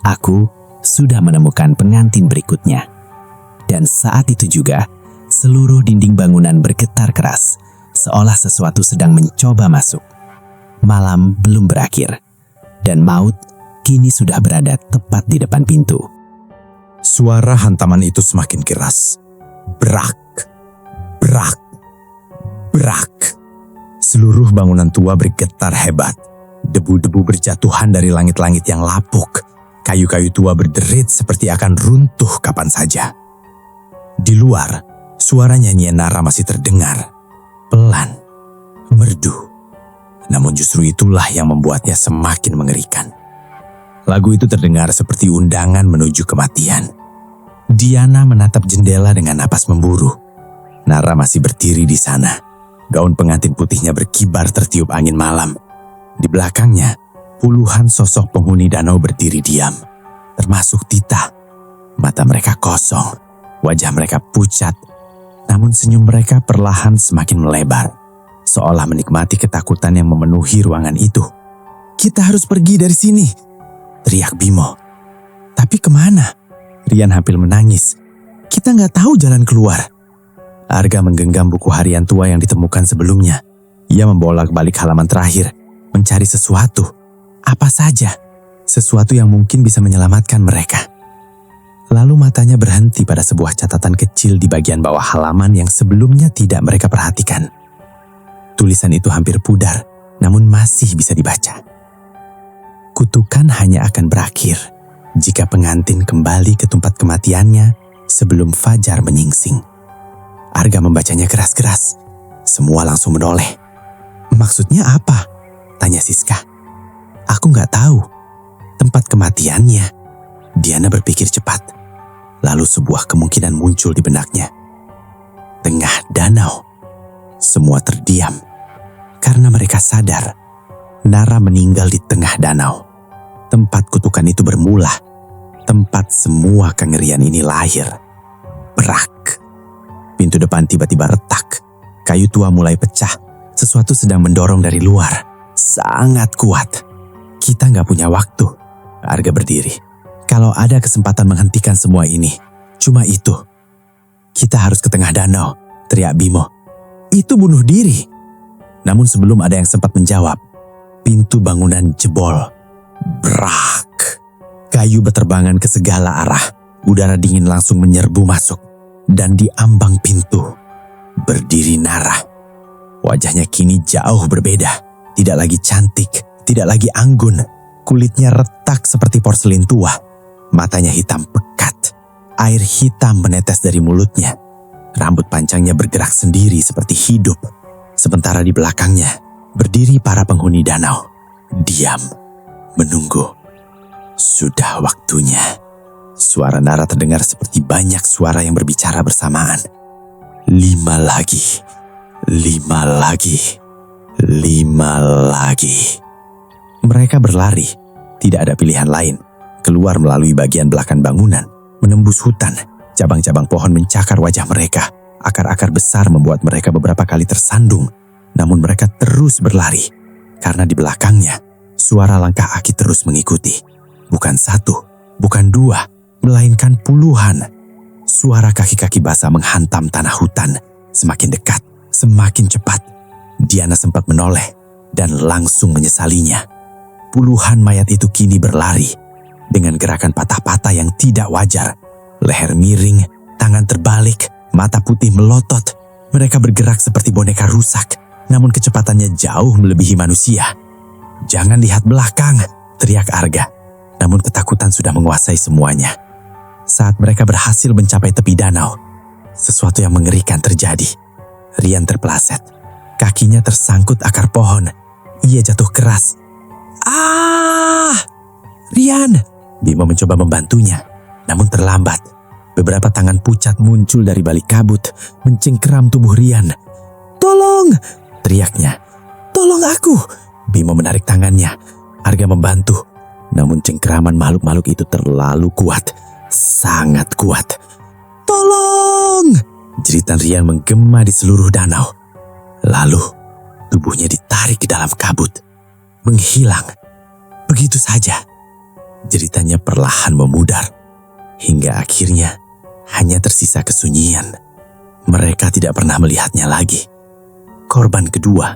"Aku sudah menemukan pengantin berikutnya." Dan saat itu juga, seluruh dinding bangunan bergetar keras, seolah sesuatu sedang mencoba masuk. Malam belum berakhir, dan maut kini sudah berada tepat di depan pintu. Suara hantaman itu semakin keras. Brak, brak, brak. Seluruh bangunan tua bergetar hebat. Debu-debu berjatuhan dari langit-langit yang lapuk. Kayu-kayu tua berderit seperti akan runtuh kapan saja. Di luar, suara nyanyian Nara masih terdengar. Pelan, merdu. Namun justru itulah yang membuatnya semakin mengerikan. Lagu itu terdengar seperti undangan menuju kematian. Diana menatap jendela dengan napas memburu. Nara masih berdiri di sana. Gaun pengantin putihnya berkibar tertiup angin malam. Di belakangnya, puluhan sosok penghuni danau berdiri diam, termasuk Tita. Mata mereka kosong, wajah mereka pucat, namun senyum mereka perlahan semakin melebar, seolah menikmati ketakutan yang memenuhi ruangan itu. "Kita harus pergi dari sini," teriak Bimo. "Tapi kemana?" Rian hampir menangis. "Kita nggak tahu jalan keluar." Arga menggenggam buku harian tua yang ditemukan sebelumnya. Ia membolak-balik halaman terakhir, mencari sesuatu. Apa saja, sesuatu yang mungkin bisa menyelamatkan mereka. Lalu matanya berhenti pada sebuah catatan kecil di bagian bawah halaman yang sebelumnya tidak mereka perhatikan. Tulisan itu hampir pudar, namun masih bisa dibaca. "Kutukan hanya akan berakhir jika pengantin kembali ke tempat kematiannya sebelum fajar menyingsing." Arga membacanya keras-keras. Semua langsung menoleh. "Maksudnya apa?" tanya Siska. "Aku nggak tahu. Tempat kematiannya." Diana berpikir cepat. Lalu sebuah kemungkinan muncul di benaknya. Tengah danau. Semua terdiam. Karena mereka sadar Nara meninggal di tengah danau. Tempat kutukan itu bermula. Tempat semua kengerian ini lahir. Brak. Pintu depan tiba-tiba retak. Kayu tua mulai pecah. Sesuatu sedang mendorong dari luar. Sangat kuat. "Kita nggak punya waktu." Arga berdiri. "Kalau ada kesempatan menghentikan semua ini, cuma itu." "Kita harus ke tengah danau," teriak Bimo. "Itu bunuh diri." Namun sebelum ada yang sempat menjawab, pintu bangunan jebol. Brak. Kayu berterbangan ke segala arah. Udara dingin langsung menyerbu masuk. Dan di ambang pintu berdiri Nara. Wajahnya kini jauh berbeda. Tidak lagi cantik, tidak lagi anggun. Kulitnya retak seperti porselin tua. Matanya hitam pekat, Air hitam menetes dari mulutnya. Rambut panjangnya bergerak sendiri seperti hidup. Sementara di belakangnya berdiri para penghuni danau. Diam, menunggu. Sudah waktunya. Suara Nara terdengar seperti banyak suara yang berbicara bersamaan. 5 lagi. 5 lagi. 5 lagi. Mereka berlari. Tidak ada pilihan lain. Keluar melalui bagian belakang bangunan, menembus hutan. Cabang-cabang pohon mencakar wajah mereka. Akar-akar besar membuat mereka beberapa kali tersandung. Namun mereka terus berlari. Karena di belakangnya, suara langkah kaki terus mengikuti. Bukan 1, bukan 2, melainkan puluhan. Suara kaki-kaki basah menghantam tanah hutan. Semakin dekat, semakin cepat. Diana sempat menoleh dan langsung menyesalinya. Puluhan mayat itu kini berlari dengan gerakan patah-patah yang tidak wajar. Leher miring, tangan terbalik, mata putih melotot. Mereka bergerak seperti boneka rusak, namun kecepatannya jauh melebihi manusia. "Jangan lihat belakang," teriak Arga. Namun ketakutan sudah menguasai semuanya. Saat mereka berhasil mencapai tepi danau, sesuatu yang mengerikan terjadi. Rian terpeleset. Kakinya tersangkut akar pohon. Ia jatuh keras. "Ah! Rian!" Bimo mencoba membantunya, namun terlambat. Beberapa tangan pucat muncul dari balik kabut, mencengkeram tubuh Rian. "Tolong!" teriaknya. "Tolong aku!" Bimo menarik tangannya. Arga membantu, namun cengkeraman makhluk-makhluk itu terlalu kuat. Sangat kuat. "Tolong!" Jeritan Rian menggema di seluruh danau. Lalu, tubuhnya ditarik ke dalam kabut. Menghilang. Begitu saja. Jeritannya perlahan memudar. Hingga akhirnya, hanya tersisa kesunyian. Mereka tidak pernah melihatnya lagi. Korban kedua.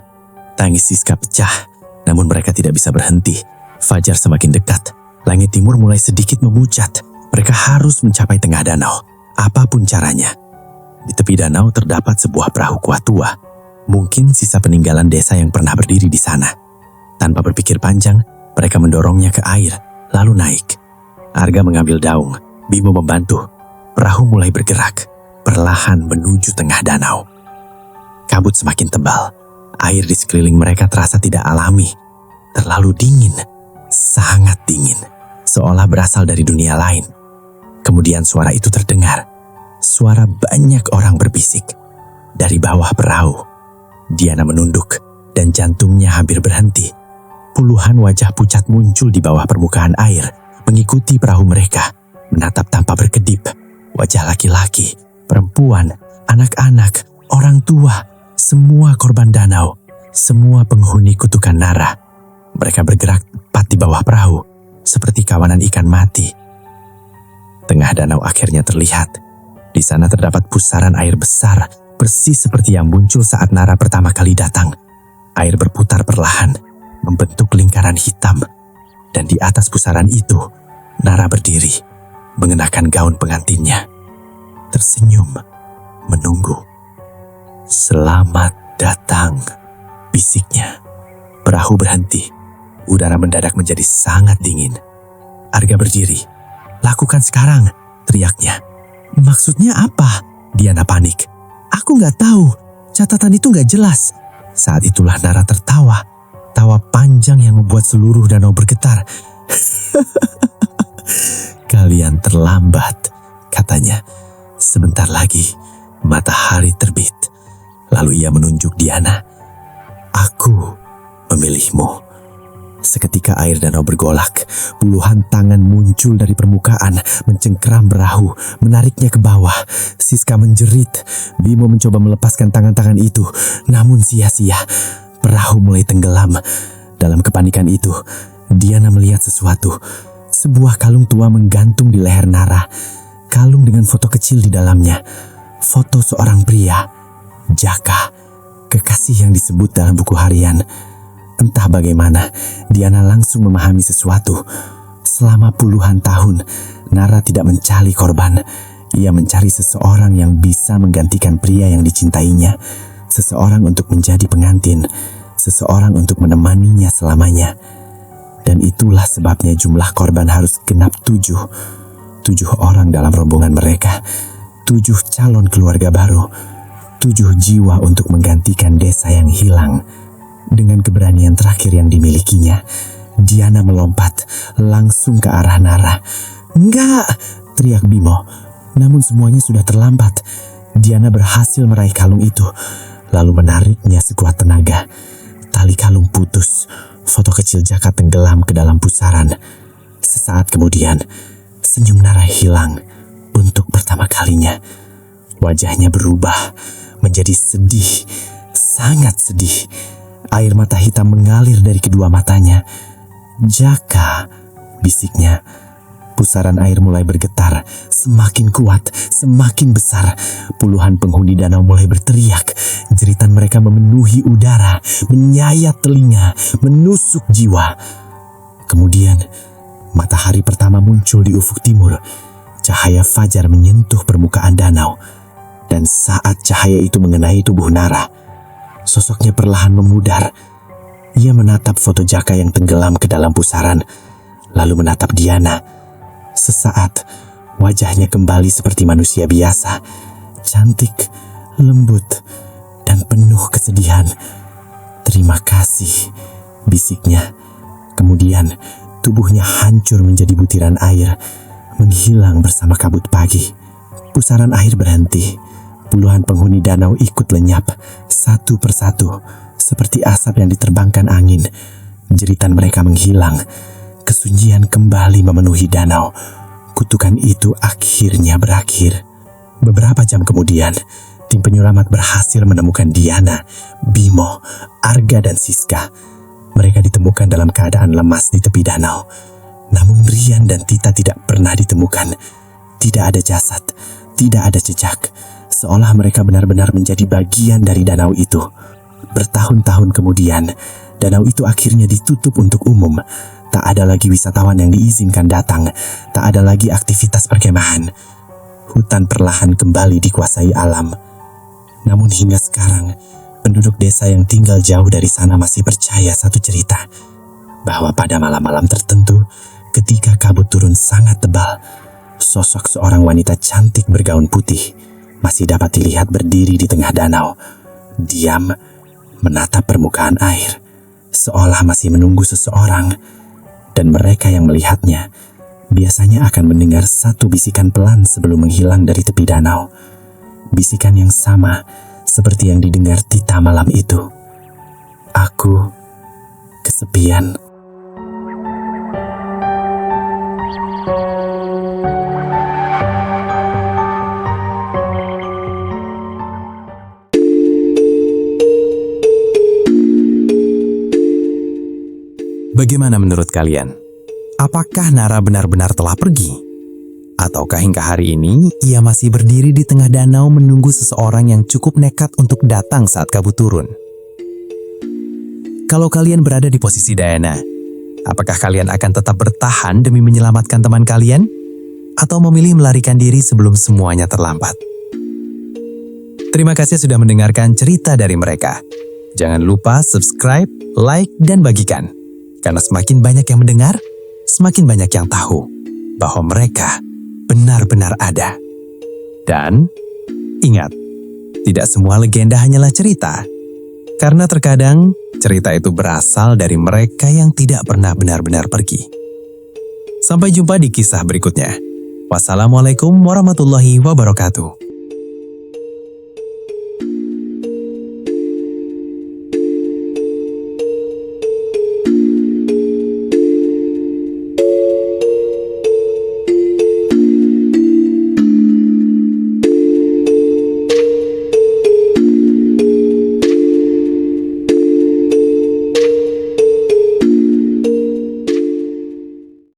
Tangis Siska pecah. Namun mereka tidak bisa berhenti. Fajar semakin dekat. Langit timur mulai sedikit memucat. Mereka harus mencapai tengah danau. Apapun caranya. Di tepi danau terdapat sebuah perahu kuat tua. Mungkin sisa peninggalan desa yang pernah berdiri di sana. Tanpa berpikir panjang, mereka mendorongnya ke air, lalu naik. Arga mengambil daung, Bimo membantu. Perahu mulai bergerak, perlahan menuju tengah danau. Kabut semakin tebal. Air di sekeliling mereka terasa tidak alami. Terlalu dingin, sangat dingin. Seolah berasal dari dunia lain. Kemudian suara itu terdengar. Suara banyak orang berbisik. Dari bawah perahu. Diana menunduk dan jantungnya hampir berhenti. Puluhan wajah pucat muncul di bawah permukaan air, mengikuti perahu mereka, menatap tanpa berkedip. Wajah laki-laki, perempuan, anak-anak, orang tua, semua korban danau, semua penghuni kutukan Nara. Mereka bergerak tepat di bawah perahu, seperti kawanan ikan mati. Tengah danau akhirnya terlihat. Di sana terdapat pusaran air besar, persis seperti yang muncul saat Nara pertama kali datang. Air berputar perlahan, membentuk lingkaran hitam. Dan di atas pusaran itu, Nara berdiri, mengenakan gaun pengantinnya. Tersenyum, menunggu. "Selamat datang," bisiknya. Perahu berhenti. Udara mendadak menjadi sangat dingin. Arga berdiri. "Lakukan sekarang," teriaknya. "Maksudnya apa?" Diana panik. "Aku nggak tahu. Catatan itu nggak jelas." Saat itulah Nara tertawa. Tawa panjang yang membuat seluruh danau bergetar. "Kalian terlambat," katanya. "Sebentar lagi matahari terbit." Lalu ia menunjuk Diana. "Aku memilihmu." Seketika air danau bergolak. Puluhan tangan muncul dari permukaan, mencengkeram perahu, menariknya ke bawah. Siska menjerit. Bimo mencoba melepaskan tangan-tangan itu, namun sia-sia. Perahu mulai tenggelam. Dalam kepanikan itu, Diana melihat sesuatu. Sebuah kalung tua menggantung di leher Nara. Kalung dengan foto kecil di dalamnya. Foto seorang pria, Jaka, kekasih yang disebut dalam buku harian. Entah bagaimana, Diana langsung memahami sesuatu. Selama puluhan tahun, Nara tidak mencari korban. Ia mencari seseorang yang bisa menggantikan pria yang dicintainya. Seseorang untuk menjadi pengantin. Seseorang untuk menemaninya selamanya. Dan itulah sebabnya jumlah korban harus genap 7. 7 orang dalam rombongan mereka, 7 calon keluarga baru, 7 jiwa untuk menggantikan desa yang hilang. Dengan keberanian terakhir yang dimilikinya, Diana melompat langsung ke arah Nara. "Enggak!" teriak Bimo. Namun semuanya sudah terlambat. Diana berhasil meraih kalung itu, lalu menariknya sekuat tenaga. Tali kalung putus, foto kecil Jaka tenggelam ke dalam pusaran. Sesaat kemudian, senyum Nara hilang untuk pertama kalinya. Wajahnya berubah menjadi sedih, sangat sedih. Air mata hitam mengalir dari kedua matanya. "Jaka," bisiknya. Pusaran air mulai bergetar, semakin kuat, semakin besar. Puluhan penghuni danau mulai berteriak. Jeritan mereka memenuhi udara, menyayat telinga, menusuk jiwa. Kemudian, matahari pertama muncul di ufuk timur. Cahaya fajar menyentuh permukaan danau. Dan saat cahaya itu mengenai tubuh Nara, sosoknya perlahan memudar. Ia menatap foto Jaka yang tenggelam ke dalam pusaran, lalu menatap Diana. Sesaat, wajahnya kembali seperti manusia biasa, cantik, lembut, dan penuh kesedihan. "Terima kasih," bisiknya. Kemudian, tubuhnya hancur menjadi butiran air, menghilang bersama kabut pagi. Pusaran air berhenti. Puluhan penghuni danau ikut lenyap, satu persatu, seperti asap yang diterbangkan angin. Jeritan mereka menghilang. Kesunyian kembali memenuhi danau. Kutukan itu akhirnya berakhir. Beberapa jam kemudian, tim penyelamat berhasil menemukan Diana, Bimo, Arga, dan Siska. Mereka ditemukan dalam keadaan lemas di tepi danau. Namun Rian dan Tita tidak pernah ditemukan. Tidak ada jasad, tidak ada jejak. Seolah mereka benar-benar menjadi bagian dari danau itu. Bertahun-tahun kemudian, danau itu akhirnya ditutup untuk umum. Tak ada lagi wisatawan yang diizinkan datang. Tak ada lagi aktivitas perkemahan. Hutan perlahan kembali dikuasai alam. Namun hingga sekarang, penduduk desa yang tinggal jauh dari sana masih percaya satu cerita. Bahwa pada malam-malam tertentu, ketika kabut turun sangat tebal, sosok seorang wanita cantik bergaun putih masih dapat dilihat berdiri di tengah danau. Diam, menatap permukaan air, seolah masih menunggu seseorang. Dan mereka yang melihatnya biasanya akan mendengar satu bisikan pelan sebelum menghilang dari tepi danau. Bisikan yang sama seperti yang didengar Tita malam itu. "Aku kesepian." Bagaimana menurut kalian? Apakah Nara benar-benar telah pergi? Ataukah hingga hari ini ia masih berdiri di tengah danau menunggu seseorang yang cukup nekat untuk datang saat kabut turun? Kalau kalian berada di posisi Diana, apakah kalian akan tetap bertahan demi menyelamatkan teman kalian? Atau memilih melarikan diri sebelum semuanya terlambat? Terima kasih sudah mendengarkan cerita dari mereka. Jangan lupa subscribe, like, dan bagikan. Karena semakin banyak yang mendengar, semakin banyak yang tahu bahwa mereka benar-benar ada. Dan ingat, tidak semua legenda hanyalah cerita. Karena terkadang cerita itu berasal dari mereka yang tidak pernah benar-benar pergi. Sampai jumpa di kisah berikutnya. Wassalamualaikum warahmatullahi wabarakatuh.